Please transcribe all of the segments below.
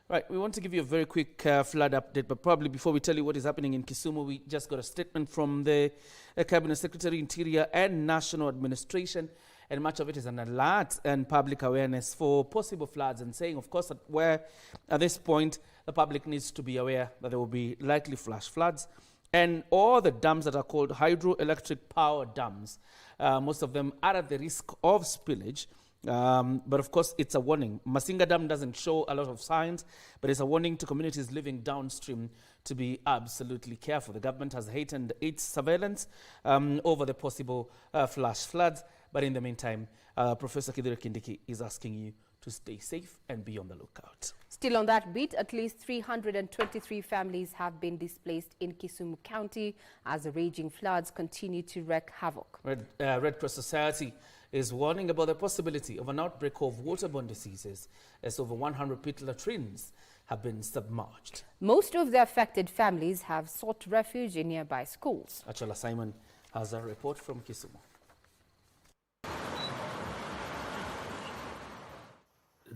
Right, we want to give you a very quick flood update, but probably before we tell you what is happening in Kisumu, we just got a statement from the Cabinet Secretary, Interior and National Administration, and much of it is an alert and public awareness for possible floods, and saying, of course, that where at this point the public needs to be aware that there will be likely flash floods, and all the dams that are called hydroelectric power dams, most of them are at the risk of spillage. But of course, it's a warning. Masinga Dam doesn't show a lot of signs, but it's a warning to communities living downstream to be absolutely careful. The government has heightened its surveillance over the possible flash floods. But in the meantime, Professor Kithure Kindiki is asking you to stay safe and be on the lookout. Still on that beat, at least 323 families have been displaced in Kisumu County as the raging floods continue to wreak havoc. Red Cross Society is warning about the possibility of an outbreak of waterborne diseases as over 100 pit latrines have been submerged. Most of the affected families have sought refuge in nearby schools. Achola Simon has a report from Kisumu.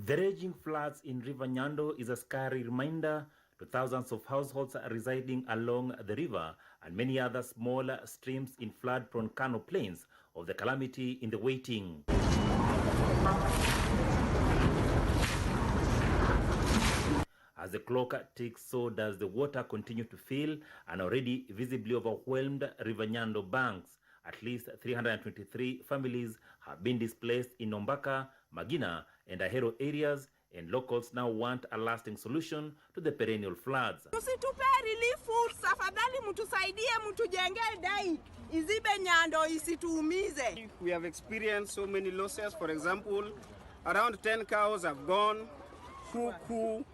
The raging floods in River Nyando is a scary reminder to thousands of households residing along the river and many other smaller streams in flood-prone Kano plains of the calamity in the waiting. As the clock ticks, so does the water continue to fill and already visibly overwhelmed River Nyando banks. At least 323 families have been displaced in Nombaka, Magina, and Ahero areas, and locals now want a lasting solution to the perennial floods. Tusitupe relief, safadhali mtusaidie mtujenge dai izibe Nyando isituumize. We have experienced so many losses. For example, around 10 cows have gone, kuku.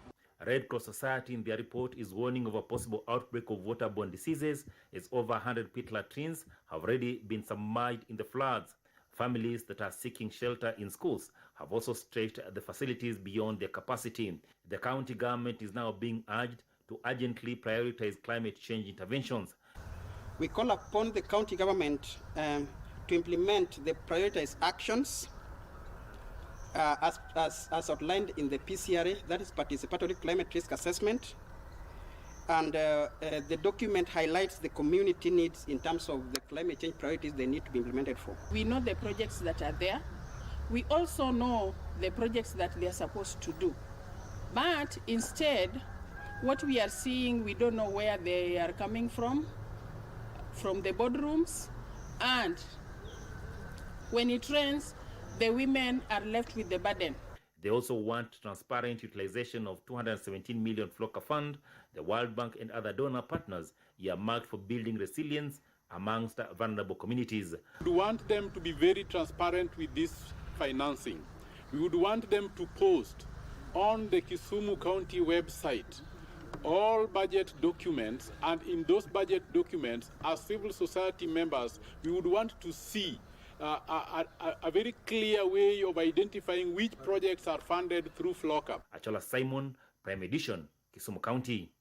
Red Cross Society in their report is warning of a possible outbreak of waterborne diseases as over 100 pit latrines have already been submerged in the floods. Families that are seeking shelter in schools have also stretched the facilities beyond their capacity. The county government is now being urged to urgently prioritize climate change interventions. We call upon the county government to implement the prioritized actions as outlined in the PCRA, that is Participatory Climate Risk Assessment. And the document highlights the community needs in terms of the climate change priorities they need to be implemented for. We know the projects that are there. We also know the projects that they are supposed to do. But instead, what we are seeing, we don't know where they are coming from the boardrooms. And when it rains, the women are left with the burden. They also want transparent utilization of 217 million FLOCA fund, the World Bank and other donor partners earmarked for building resilience amongst vulnerable communities. We want them to be very transparent with this financing. We would want them to post on the Kisumu County website all budget documents, and in those budget documents, as civil society members, we would want to see a very clear way of identifying which projects are funded through FLOCA. Achola Simon, Prime Edition, Kisumu County.